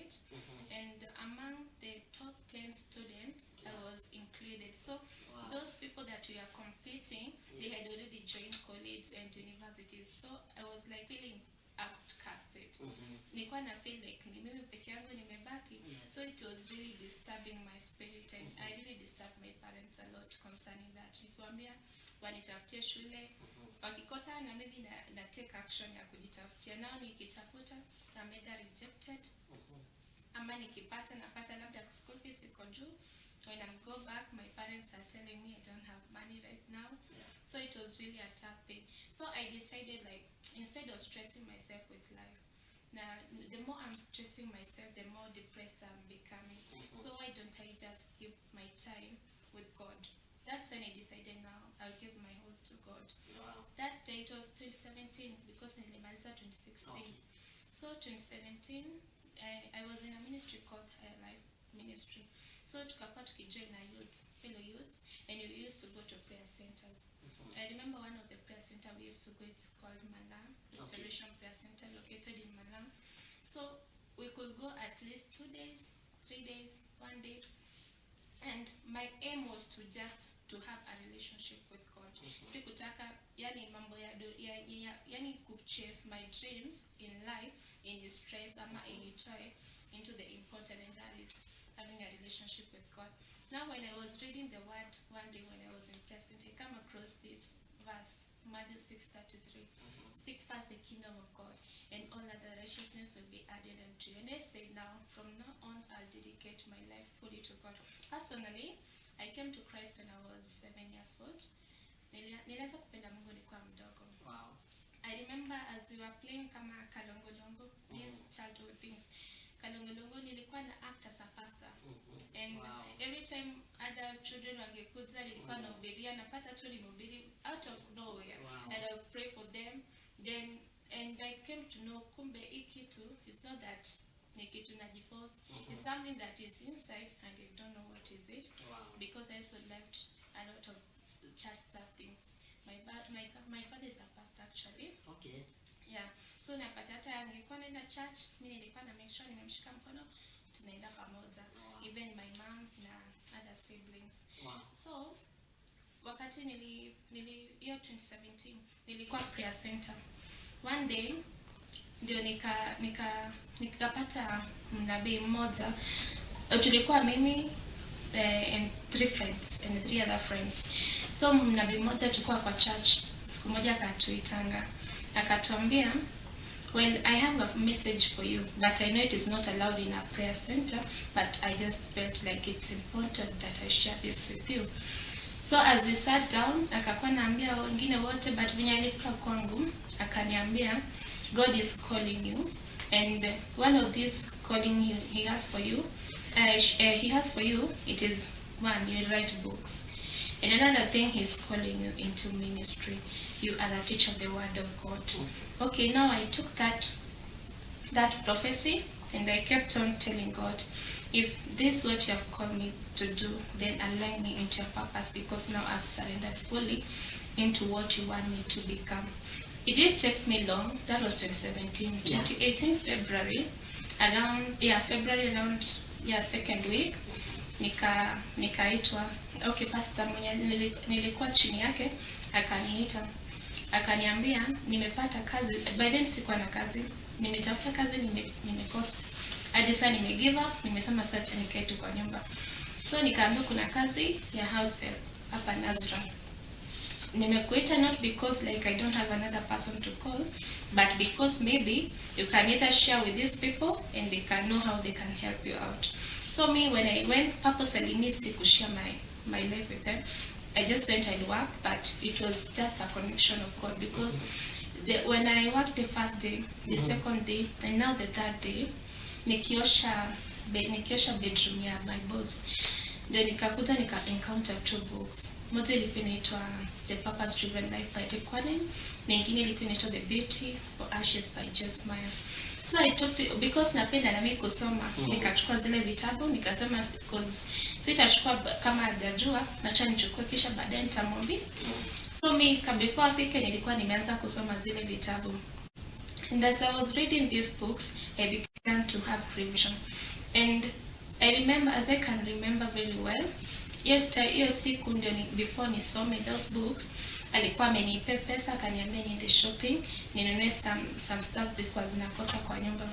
college, and among the top 10 students, I was included. So those people that we are competing, they had already joined college and universities. So I was like feeling outcasted. Nilikuwa na feel like ni mimi peke yangu nimebaki. So it was really disturbing my spirit, and I really disturbed my parents a lot concerning that. Nikwambia wanitafutie shule, wakikosa na maybe na take action ya kujitafutia. Nao nikitafuta I'm either rejected, ama nikipata napata labda school fees iko juu. When I go back, my parents are telling me I don't have money right now. So it was really a tough thing. So I decided, like, instead of stressing myself with life, now the more I'm stressing myself, the more depressed I'm becoming. So why don't I just give my time with God? That's when I decided now I'll give my whole to God. That day it was 2017 because in Limalza 2016. So 2017, I was in a ministry called Higher Life Ministry. So tukakuwa tukijoin na youths, fellow youths, and we used to go to prayer centers. I remember one of the prayer center we used to go, it's called Malam, Restoration Prayer Center located in Malam. So we could go at least 2 days, 3 days, 1 day. And my aim was to just to have a relationship with God. Sikutaka yani mambo ya yani kuchase my dreams in life, in distress, ama in joy, into the important, and that is having a relationship with God. Now when I was reading the word one day when I was in present, I came across this verse, Matthew 6:33. Seek first the kingdom of God, and all other righteousness will be added unto you. And I say now, from now on, I'll dedicate my life fully to God. Personally, I came to Christ when I was 7 years old. Nilianza kupenda Mungu nikiwa mdogo. I remember as we were playing kama kalongolongo, these childhood things. Kalongolongo nilikuwa na act as a pastor. And every time other children wangekuja nilikuwa nahubiria, napata tu nimehubiri out of nowhere. And I would pray for them. Then and I came to know kumbe ikitu is not that nikitu najiforce. It's something that is inside and I don't know what is it. Because I also left a lot of church stuff things. My father is a pastor actually. Yeah. So napata hata angekuwa naenda church, mimi nilikuwa na make sure nimemshika mkono, tunaenda pamoja. Even my mom na other siblings. So wakati hiyo 2017 nilikuwa prayer center. One day ndio nikapata mnabii mmoja. Tulikuwa mimi and 3 friends and 3 other friends. So mnabii mmoja tulikuwa kwa church. Siku moja akatuitanga. Akatuambia, well, I have a message for you, but I know it is not allowed in a prayer center, but I just felt like it's important that I share this with you. So as we sat down, akakuwa naambia wengine wote, but venye alifika kwangu, akaniambia, God is calling you, and one of these calling he has for you, it is 1, you write books. And another thing, he's calling you into ministry. You are a teacher of the word of God. Okay, now I took that prophecy and I kept on telling God, if this is what you have called me to do, then align me into your purpose, because now I've surrendered fully into what you want me to become. It didn't take me long. That was 2017. 2018 February, around second week, nikaitwa. Okay, pastor mwenye nilikuwa chini yake akaniita, akaniambia nimepata kazi. By then sikuwa na kazi, nimetafuta kazi, nimekosa. Hadi sasa nimegive up, nimesema sasa nikae tu kwa nyumba. So nikaambiwa kuna kazi ya house help hapa Nazra. Nimekuita not because like I don't have another person to call, but because maybe you can either share with these people and they can know how they can help you out. So me, when I went, purposely missed to share my life with them. I just went and worked, but it was just a connection of God, because when I worked the first day, the second day, and now the third day, nikiosha bedroom ya my boss, ndio nikakuta encounter 2 books. Moja ilikuwa inaitwa The Purpose Driven Life by Rick Warren, na nyingine ilikuwa inaitwa The Beauty for Ashes by Jasmine. So I took because napenda na mimi kusoma, nikachukua zile vitabu, nikasema because sitachukua kama hajajua, acha nichukue kisha baadaye nitamwambia. So mimi before afike nilikuwa nimeanza kusoma zile vitabu. And as I was reading these books, I began to have revision. And I remember, as I can remember very well, hiyo siku ndio before nisome those books, alikuwa amenipe pesa akaniambia niende shopping, ninunue some stuff zilikuwa zinakosa kwa nyumba.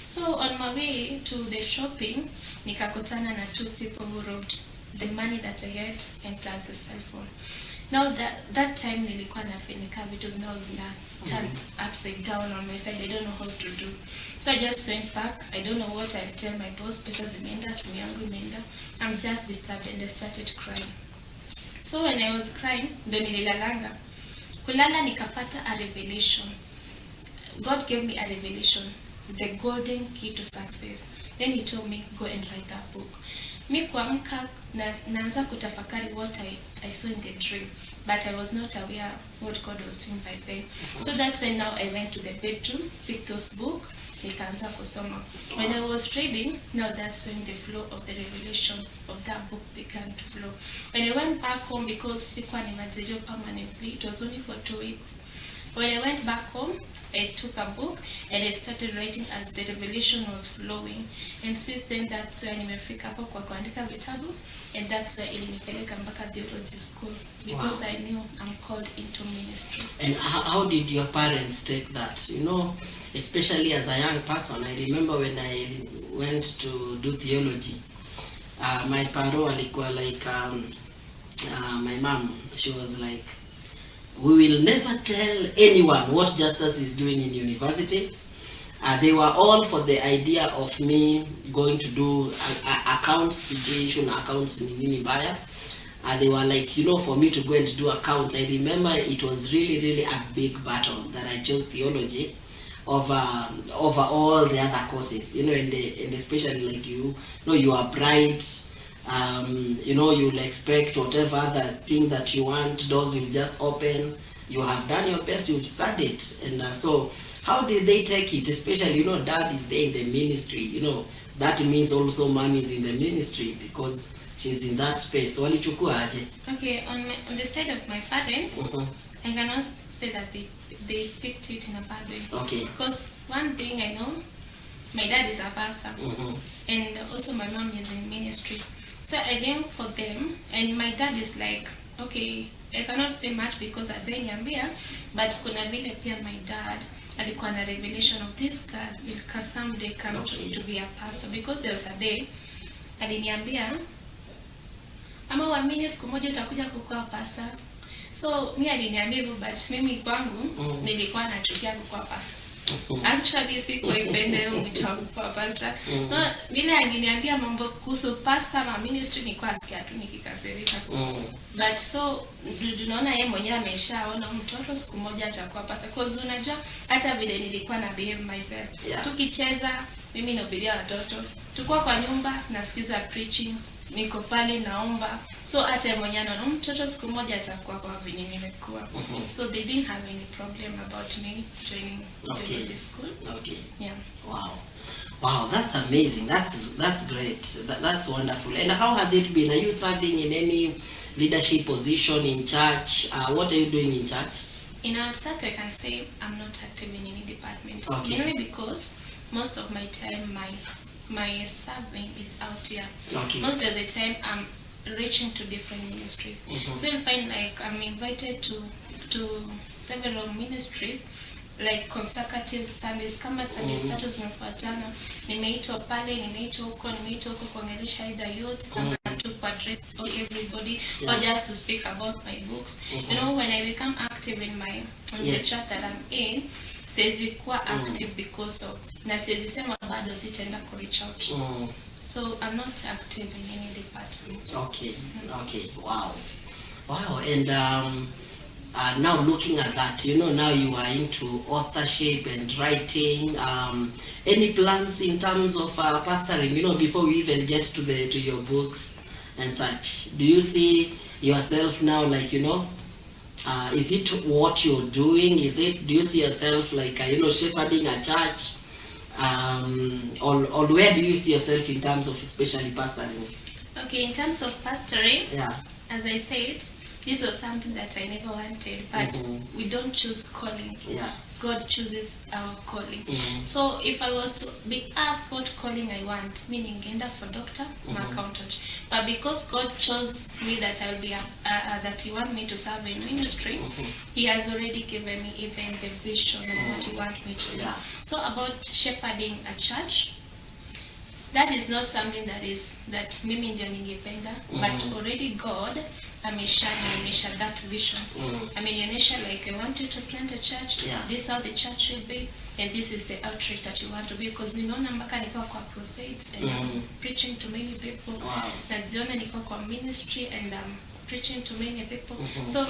So on my way to the shopping, nikakutana na two people who robbed the money that I had and plus the cell phone. Now that time nilikuwa nafinika vitu zinao zina turn upside down on my side. I don't know how to do. So I just went back. I don't know what I'll tell my boss. Pesa zimeenda, simu yangu imeenda. I'm just disturbed and I started crying. So when I was crying, ndo nililalanga. Kulala nikapata a revelation. God gave me a revelation. The golden key to success. Then he told me, go and write that book. Mi kuamka naanza kutafakari what I saw in the dream, but I was not aware what God was doing by then. So that's why now I went to the bedroom, picked those book, nikaanza kusoma. When I was reading, now that's when the flow of the revelation of that book began to flow. When I went back home, because sikuwa nimezijua permanently, it was only for 2 weeks. When I went back home, I took a book and I started writing as the revelation was flowing. And since then, that's where nimefika hapo kwa kuandika vitabu, and that's where ilinipeleka mpaka theology school, because I knew I'm called into ministry. And how did your parents take that? You know, especially as a young person, I remember when I went to do theology, my parents walikuwa like, my mom, she was like, we will never tell anyone what Justus is doing in university. They were all for the idea of me going to do accounts situation, accounts in Unibaya. They were like, you know, for me to go and do accounts. I remember it was really a big battle that I chose theology over all the other courses. You know, and especially like you know, you are bright. You know, you'll expect whatever other thing that you want, doors will just open. You have done your best, you've studied. And so how did they take it? Especially, you know, dad is there in the ministry. You know, that means also mom is in the ministry because she's in that space. Okay, on the side of my parents, I cannot say that they picked it in a bad way. Okay. Because one thing I know, my dad is a pastor, and also my mom is in ministry. So I think for them, and my dad is like, okay, I cannot say much because ajaniambia, but kuna vile pia my dad alikuwa na revelation of this God will someday come to be a pastor, because there was a day aliniambia, ama uamini siku moja utakuja kukuwa pastor. So mi aliniambia hivyo, but mimi kwangu nilikuwa nachukia kukuwa pastor. Actually sikuipenda hiyo mtabu kwa pastor. Vile angeniambia mambo kuhusu pastor na ministry nilikuwa sikia tu nikikasirika. But so tunaona yeye mwenyewe ameshaona mtoto siku moja atakuwa pastor. Cause unajua hata vile nilikuwa na behave myself. Tukicheza mimi nahubiria watoto. Tukua kwa nyumba nasikiza preachings, niko pale naomba. So hata mwenyewe anaona mtoto siku moja atakuwa kwa vile nimekuwa. So they didn't have any problem about me joining the school. Okay. Yeah. Wow, that's amazing. That's great. That's wonderful. And how has it been? Are you serving in any leadership position in church? What are you doing in church? In our church, I can say I'm not active in any department. Okay. Mainly because most of my time, my serving is out here. Okay. Most of the time, I'm reaching to different ministries. So you'll find like I'm invited to several ministries, like consecutive Sundays. Kama Sunday status unafuatana, nimeitwa pale, nimeitwa huko kuongelesha either youths ama to address everybody, or just to speak about my books. You know, when I become active in the church that I'm in, siwezi kuwa active because of, na siwezi sema bado sitaenda ku reach out. So I'm not active in any department. Okay. Wow. And now looking at that, you know, now you are into authorship and writing. Any plans in terms of pastoring? You know, before we even get to your books and such, do you see yourself now, like, you know, is it what you're doing? Do you see yourself like, you know, shepherding a church? Or where do you see yourself in terms of especially pastoring? Okay, in terms of pastoring, as I said, this was something that I never wanted, but we don't choose calling. God chooses our calling. So if I was to be asked what calling I want, meaning ningeenda for doctor or accountant, but because God chose me that I will be that He want me to serve in ministry, He has already given me even the vision of what He want me to do. So about shepherding a church, that is not something that mimi ndio ningependa, but already God ameshanionyesha that vision. Amenionyesha like, I want you to plant a church, this is how the church will be, and this is the outreach that you want to be, because ninaona mpaka niko kwa crusades and I'm preaching to many people. Naziona niko kwa ministry and I'm preaching to many people. So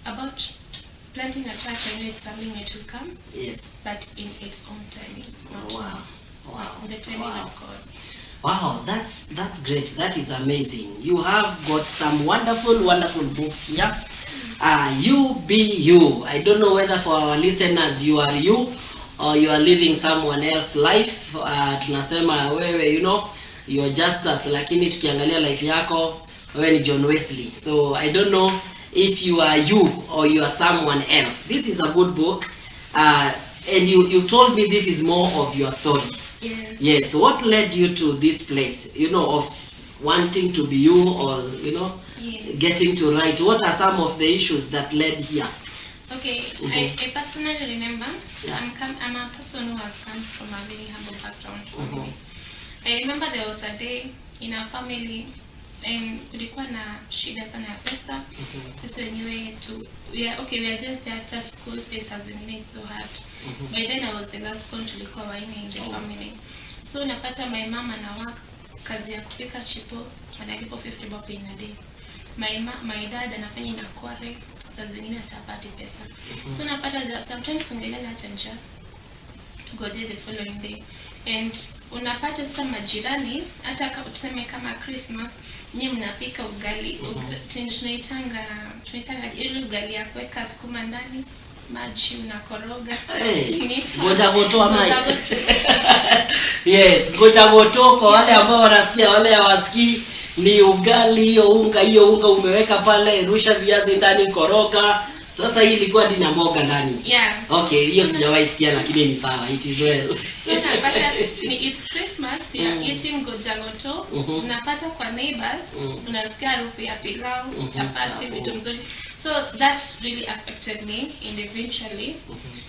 about planting a church, I know it's something that will come, but in its own timing, not in the timing of God. Wow, that's great. That is amazing. You have got some wonderful books here. You be you. I don't know whether for our listeners you are you or you are living someone else's life. Tunasema wewe, you know, you are Justus, lakini tukiangalia life yako wewe ni John Wesley. So I don't know if you are you or you are someone else. This is a good book. And you told me this is more of your story. Yes. What led you to this place, you know, of wanting to be you, or, you know, getting to write? What are some of the issues that led here? Okay, I personally remember, I'm a person who has come from a very humble background. I remember there was a day in our family, and kulikuwa na shida sana ya pesa. Sisi wenyewe we are just there, just school fees has been made so hard. By then I was the last born, tulikuwa waine in the family. So napata my mama na work kazi ya kupika chipo, analipo 50 bob in a day. My dad anafanya na kware, saa zingine atapati pesa. So napata sometimes tungelala hata njaa, tugoje the following day. And unapata sasa majirani, hata tuseme kama Christmas, nyinyi mnapika ugali, tunaitanga ile ugali ya kuweka sukuma ndani, maji unakoroga. Ngoja moto ama yes, ngoja moto kwa wale ambao wanasikia, wale hawasikii, ni ugali, hiyo unga umeweka pale, rusha viazi ndani, koroga. Sasa hii ilikuwa dina mboga ndani. Okay, hiyo sijawahi sikia, lakini ni sawa, it is well. So napata it's Christmas, you are eating gojagoto, unapata kwa neighbors, unasikia harufu ya pilau, chapati, vitu mzuri. So that really affected me eventually,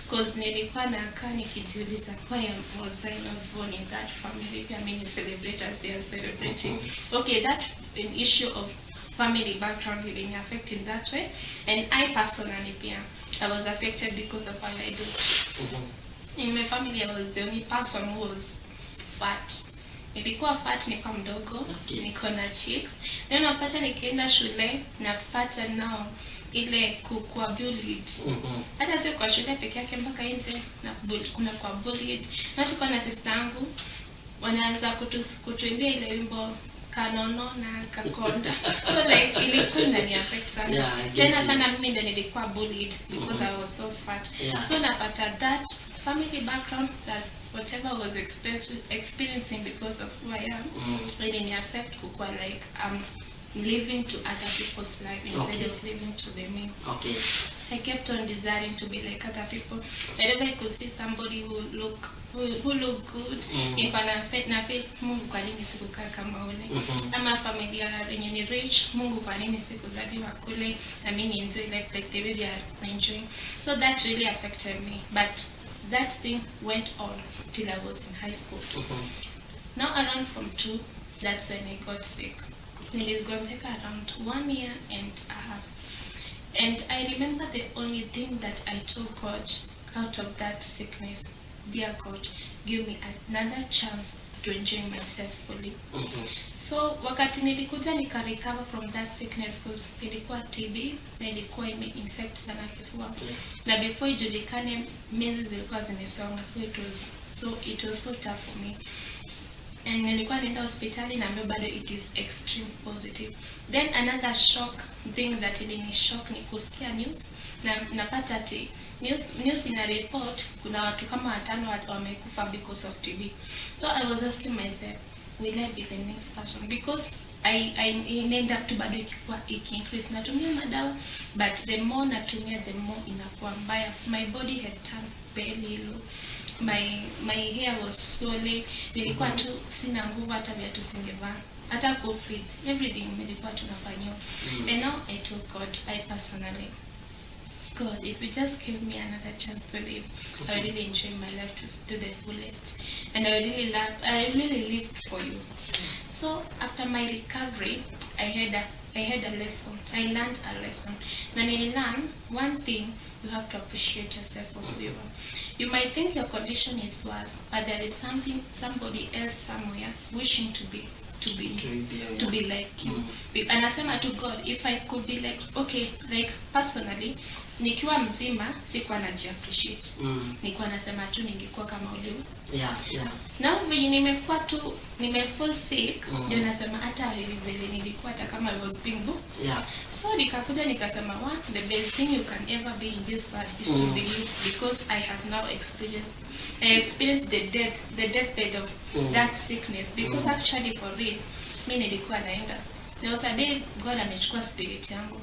because nilikuwa nakaa nikijiuliza, why was I not born in that family? I mean, celebrators, they are celebrating. Okay, that an issue of family background really affected in that way, and I personally, I was affected because of what I do. In my family, I was the only person who was fat. Nilikuwa fat, nilikuwa mdogo, niko na cheeks. Then napata nikienda shule, napata now ile kuwa bullied. Hata sio kwa shule peke yake, mpaka nje na kuna kwa bullied. Na tuko na sister yangu, wanaanza kutuimbia ile wimbo Kanono na Kakonda. So like ilikuwa ndani affect sana. Tena sana mimi ndio nilikuwa bullied because I was so fat. So napata that family background plus whatever I was experiencing because of who I am, really affect kukua like living to other people's life instead of living to the me. I kept on desiring to be like other people. Whenever I could see somebody who look good, if na feel Mungu kwa nini sikukaa kama ule? Ama familia yenye ni rich, Mungu kwa nini sikuzaliwa kule? Na mimi enjoy life like the way they are enjoying. So that really affected me. But that thing went on till I was in high school. Now around from 2, that's when I got sick. It got sick around 1 year and a half. And I remember the only thing that I told God out of that sickness, dear God, give me another chance to enjoy myself fully. So wakati nilikuja recover from that sickness, because ilikuwa TB na ilikuwa ime-infect sana kifua. Na before ijulikane miezi zilikuwa zimesonga, so it was so tough for me. And nilikuwa nenda hospitali na ambayo bado it is extreme positive. Then another shock thing that ilini shock ni kusikia news na napata ati news ina report kuna watu kama 5 wamekufa because of TB. So I was asking myself, will I be the next person? Because I end up to bado increase natumia madawa, but the more natumia the more inakuwa mbaya. My body had turned pale low. My hair was swollen. Nilikuwa tu sina nguvu, hata viatu singevaa, hata COVID, everything nilikuwa tunafanywa. And now I told God, I personally, God, if you just give me another chance to live, I will really enjoy my life to the fullest, and I really lived for you. So after my recovery, I had a lesson. I learned a lesson. Na nililearn one thing: you have to appreciate yourself for who you are. You might think your condition is worse, but there is somebody else somewhere wishing to be like you. And I said to God, if I could be like, okay, like personally, nikiwa mzima sikuwa najiappreciate. Nilikuwa nasema tu ningekuwa kama ule. Now when nimekuwa tu nimefall sick, ndio nasema hata vile nilikuwa hata kama I was being booked. So nikakuja nikasema, what the best thing you can ever be in this world is to be you, because I have now experienced the deathbed of that sickness, because actually for real mimi nilikuwa naenda. There was a day God amechukua spirit yangu.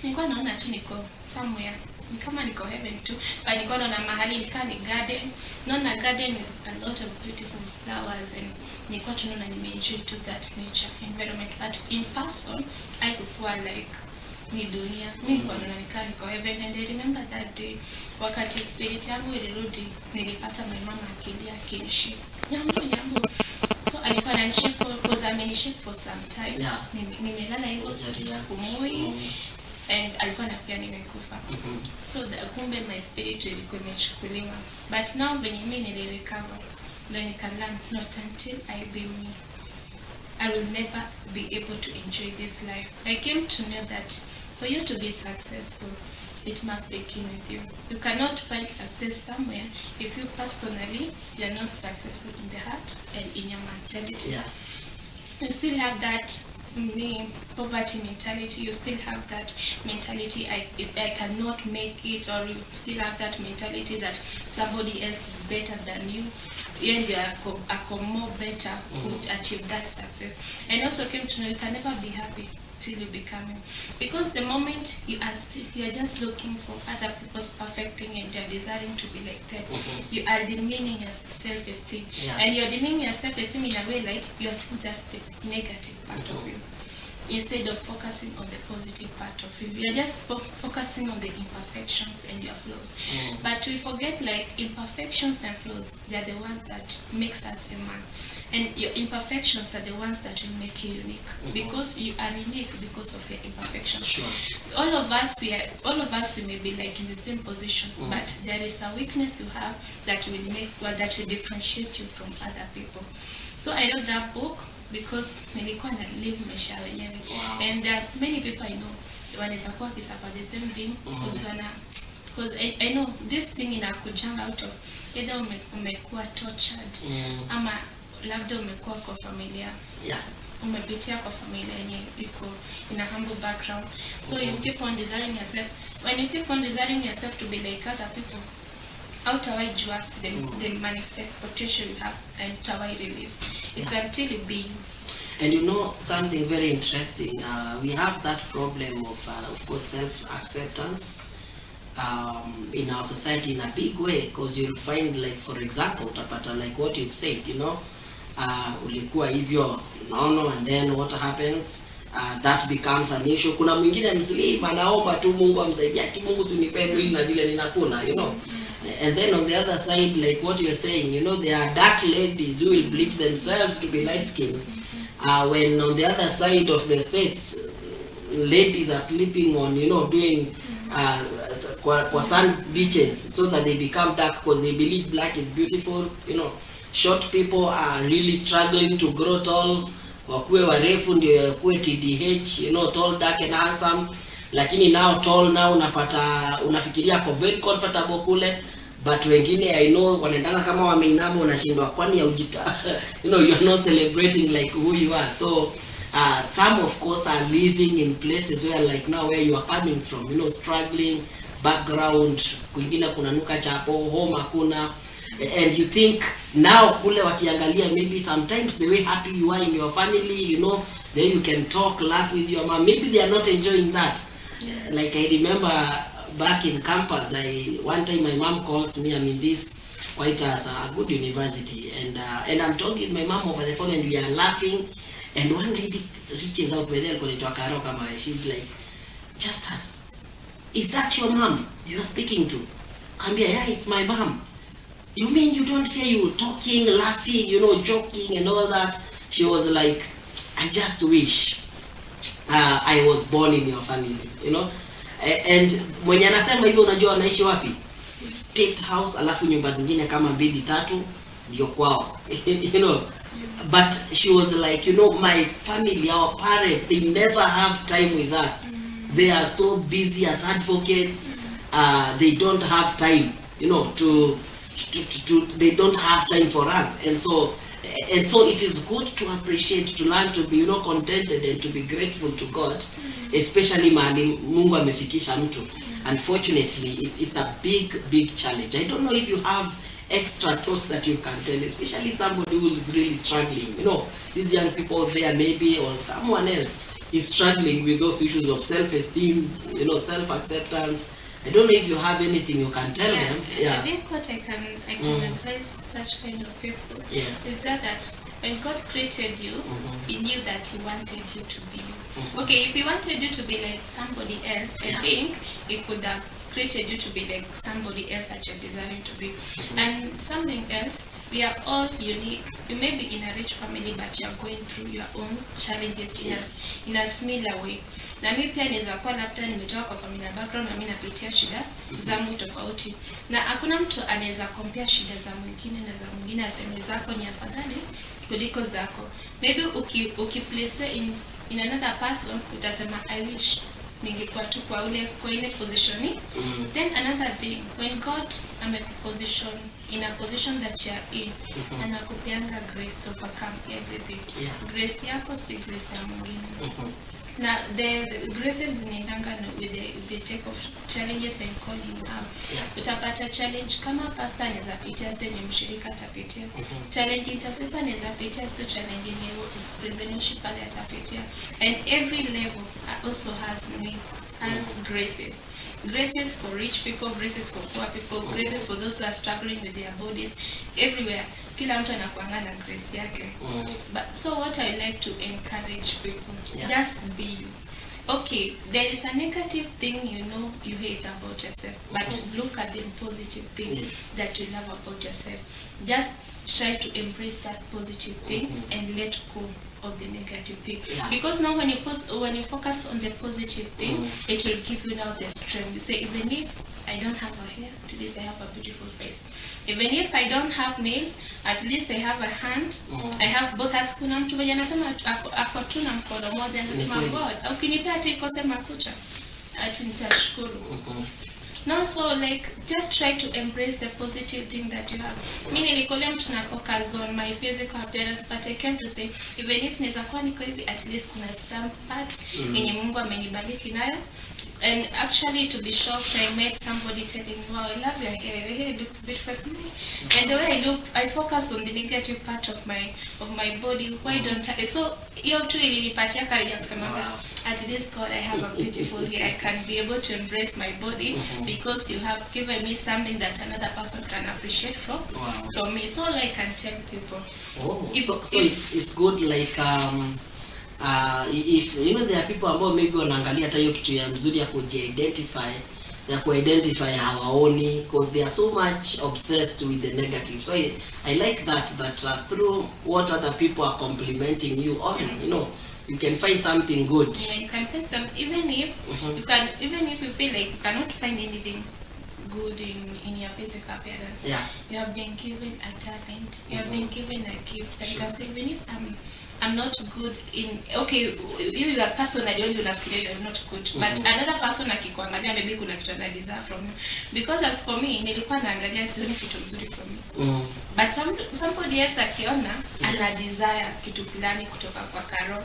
Nilikuwa naona tu niko somewhere, kama niko heaven tu, but nilikuwa naona mahali nikaa ni garden. Naona garden with a lot of beautiful flowers, and nilikuwa tunaona nimeenjoy to that nature environment, but in person I could like ni dunia. Mimi nilikuwa naona nikaa niko heaven. And I remember that day, wakati spirit yangu ilirudi, nilipata my mama akinishika. Nyambo. So alikuwa ananishika because amenishika for some time. Nimelala hivyo kupumui, and alikuwa anapia nimekufa. So kumbe my spirit ilikuwa imechukuliwa. But now when mimi nilirecover, then I can learn, not until I be me, I will never be able to enjoy this life. I came to know that for you to be successful, it must begin with you. You cannot find success somewhere if you personally, you are not successful in the heart and in your mentality. You still have that poverty mentality. You still have that mentality, I cannot make it, or you still have that mentality that somebody else is better than you, and you are more better, could achieve that success. And also came to know you can never be happy till you become it, because the moment you are just looking for other people's perfect thing and you are desiring to be like them, you are demeaning your self-esteem. And you are demeaning your self-esteem in a way like you are seeing just the negative part of you, instead of focusing on the positive part of you. You are just focusing on the imperfections and your flaws. But we forget, like, imperfections and flaws, they are the ones that makes us human. And your imperfections are the ones that will make you unique, because you are unique because of your imperfections. All of us we may be like in the same position, but there is a weakness you have that will differentiate you from other people. So I wrote that book because nilikuwa na live maisha wenyewe. And there are many people I know wanaweza kuwa kisuffer the same thing, because I know this thing inakujanga out of either umekuwa tortured, ama labda umekuwa kwa familia, umepitia kwa familia yenye iko in a humble background. So you keep on desiring yourself. When you keep on desiring yourself to be like other people, hautawajua the manifest potential you have, and utawai release. It's until you be. And you know something very interesting, we have that problem of course self-acceptance in our society in a big way, because you'll find, like, for example, utapata like what you've said, you know, ulikuwa hivyo nono, and then what happens, that becomes an issue. Kuna mwingine mslimu anaomba tu Mungu amsaidie, Mungu sinipende hili na vile ninakuna, you know. And then on the other side, like what you're saying, you know, there are dark ladies who will bleach themselves to be light skinned, when on the other side of the states, ladies are sleeping on, you know, doing kwa sand beaches so that they become dark because they believe black is beautiful, you know. Short people are really struggling to grow tall, wakuwe warefu ndio kuwe TDH, you know, tall, dark and handsome. Lakini now tall now unafikiria kwa very comfortable kule, but wengine I know wanaendanga kama wameinama, unashindwa kwani ya ujita you know, you're not celebrating like who you are. So some of course are living in places where, like now where you are coming from, you know, struggling background, kwingine kuna nuka chapo, home hakuna, and you think now kule wakiangalia, maybe sometimes the way happy you are in your family, you know, then you can talk, laugh with your mom, maybe they are not enjoying that. Like I remember back in campus, one time my mom calls me, I'm in this quite as a good university, and I'm talking to my mom over the phone, and we are laughing, and one lady reaches out with her, she's like, Justus, is that your mom you're speaking to? Kambia, yeah, it's my mom. You mean you don't fear you talking, laughing, joking and all that? She was like, I just wish I was born in your family, and mwenye anasema hivyo unajua anaishi wapi? State house, alafu nyumba zingine kama 2-3 ndio kwao. But she was like, my family, our parents, they never have time with us. They are so busy as advocates. They don't have time, they don't have time for us. And so it is good to appreciate, to learn to be, contented and to be grateful to God, especially mahali Mungu amefikisha mtu. Unfortunately, it's a big challenge. I don't know if you have extra thoughts that you can tell, especially somebody who is really struggling. These young people there, maybe, or someone else is struggling with those issues of self-esteem, self-acceptance. I don't know if you have anything you can tell them. I think what I can advise such kind of people is that when God created you, He knew that He wanted you to be you. Okay, if He wanted you to be like somebody else, I think He could have created you to be like somebody else that you're desiring to be. And something else, we are all unique. You may be in a rich family, but you're going through your own challenges in a similar way. Na mimi pia naweza kuwa labda nimetoka kwa familia background na mimi napitia shida zangu tofauti. Na hakuna mtu anaweza compare shida za mwingine na za mwingine, aseme zako ni afadhali kuliko zako. Maybe ukiplace in another person, utasema I wish ningekuwa tu kwa ile position. Then another thing, when God amekuposition in a position that you are in, anakupeanga grace to overcome everything. Grace yako si grace ya mwingine. Now the graces zinaendanga with the type of challenges and calling out. Utapata challenge kama pastor anaweza pitia, sasa mshirika atapitia. Challenge intercessor anaweza pitia, so challenge ni presentation pale atapitia. And every level also has graces. Graces for rich people, graces for poor people, graces for those who are struggling with their bodies. Everywhere, kila mtu anakuanga na grace yake. But so what I like to encourage people, just be you. Okay, there is a negative thing you hate about yourself, but look at the positive thing that you love about yourself. Just try to embrace that positive thing and let go of the negative thing. Because now when you focus on the positive thing, it will give you now the strength. You say, even if I don't have a hair, at least I have a beautiful face. Even if I don't have nails, at least I have a hand. I have both hands. Kuna mtu mwenye anasema ako tu na mkono mmoja, anasema God, ukinipea hata ikose makucha, ati nitashukuru. No, so like just try to embrace the positive thing that you have. Mimi nilikolea mtu na focus on my physical appearance, but I came to say even if naweza kuwa niko hivi, at least kuna some part yenye Mungu amenibariki nayo. And actually, to be shocked, I met somebody telling me, wow, I love your hair. Your hair looks beautiful. And the way I look, I focus on the negative part of my body. Why don't I? So, you too, ilinipatia courage ya kusema, at least God, I have a beautiful hair. I can be able to embrace my body because you have given me something that another person can appreciate from me. So, I can tell people. It's good, like if there are people ambao maybe wanaangalia hata hiyo kitu ya mzuri ya kuidentify hawaoni, because they are so much obsessed with the negative. So I like that through what other people are complimenting you on, you can find something good. Yeah, you can find some, even if you feel like you cannot find anything good in your physical appearance. You have been given a talent. You have been given a gift that you can say, even if I'm not good in, okay, you are personally you feel you're not good, but another person akikuangalia maybe kuna kitu ana desire from you. Because as for me, nilikuwa naangalia sioni kitu mzuri from you. But somebody else akiona ana desire kitu fulani kutoka kwa Karo.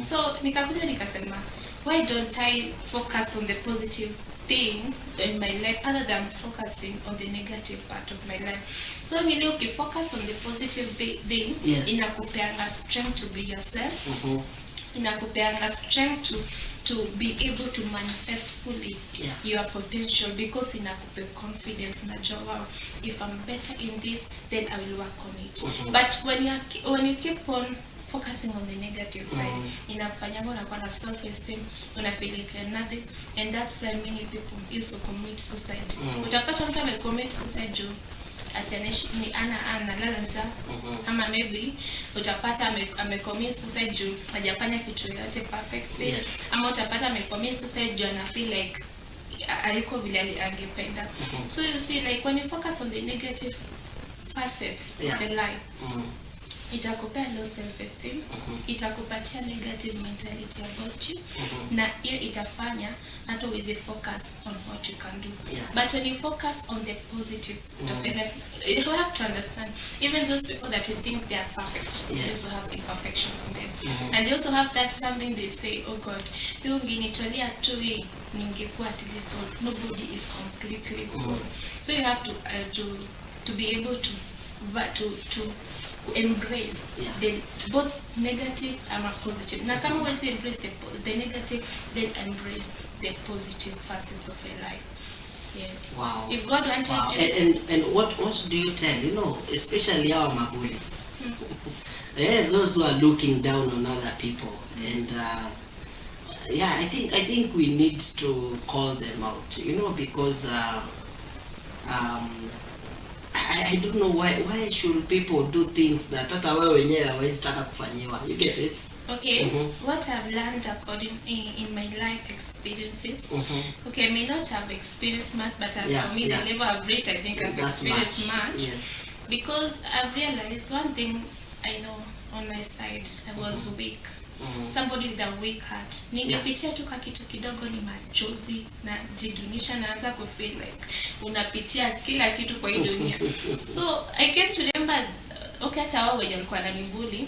So nikakuja nikasema, why don't I focus on the positive thing in my life other than focusing on the negative part of my life? So really, focus on the positive thing, inakupeanga strength to be yourself. inakupeanga strength to be able to manifest fully your potential, because inakupe confidence, najua wow, if I'm better in this then I will work on it. But when you keep on focusing on the negative side, inafanya unakuwa na self esteem, una feel like you're nothing, and that's why many people used to commit suicide. Utapata mtu amecommit suicide juu ataneshi ni analala njaa, ama maybe utapata amecommit suicide juu hajafanya kitu yote perfectly, ama utapata amecommit suicide juu ana feel like hayuko vile angependa. So you see, like when you focus on the negative facets of the life, itakupea low self esteem, itakupatia negative mentality about you, na hiyo itafanya hata uweze focus on what you can do. But when you focus on the positive of your life, you have to understand, even those people that we think they are perfect, they also have imperfections in them. And they also have that something they say, oh God, you ungenitolea tu hii ningekuwa at least all. Nobody is completely good. So you have to be able to embrace the both negative and positive. Now come when you embrace the negative, then embrace the positive facets of your life. Yes. Wow. If God wanted and what do you tell, you know, especially our mabulis, those who are looking down on other people, and I think we need to call them out, you know, because I don't know why should people do things that hata wewe wenyewe hawezi taka kufanyiwa. You get it? Okay. What I've learned according in my life experiences. Okay, I may not have experienced much, but as for me, the level I've reached, I think I've experienced much. Yes. Because I've realized one thing I know on my side, I was weak. Somebody with a weak heart. Ningepitia tu kitu kidogo ni machozi na jidunisha, naanza ku feel like unapitia kila kitu kwa hii dunia. So I came to remember, okay, hata wao wenye walikuwa wananibully